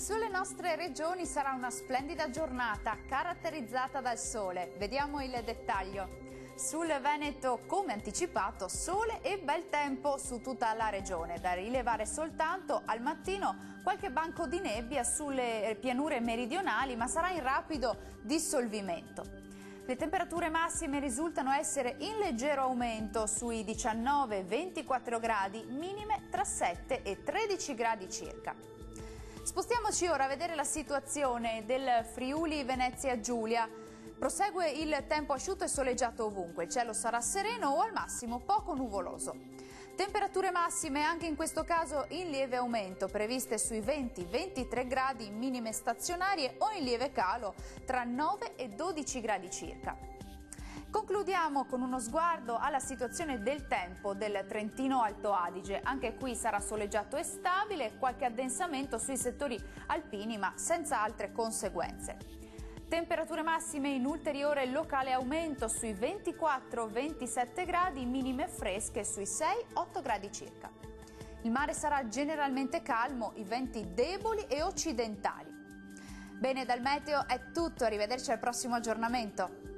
Sulle nostre regioni sarà una splendida giornata caratterizzata dal sole. Vediamo il dettaglio. Sul Veneto, come anticipato, sole e bel tempo su tutta la regione. Da rilevare soltanto al mattino qualche banco di nebbia sulle pianure meridionali, ma sarà in rapido dissolvimento. Le temperature massime risultano essere in leggero aumento sui 19-24 gradi, minime tra 7 e 13 gradi circa. Spostiamoci ora a vedere la situazione del Friuli Venezia Giulia. Prosegue il tempo asciutto e soleggiato ovunque, il cielo sarà sereno o al massimo poco nuvoloso. Temperature massime anche in questo caso in lieve aumento, previste sui 20-23 gradi minime stazionarie o in lieve calo tra 9 e 12 gradi circa. Concludiamo con uno sguardo alla situazione del tempo del Trentino Alto Adige. Anche qui sarà soleggiato e stabile, qualche addensamento sui settori alpini ma senza altre conseguenze. Temperature massime in ulteriore locale aumento sui 24-27 gradi, minime fresche sui 6-8 gradi circa. Il mare sarà generalmente calmo, i venti deboli e occidentali. Bene, dal meteo è tutto, arrivederci al prossimo aggiornamento.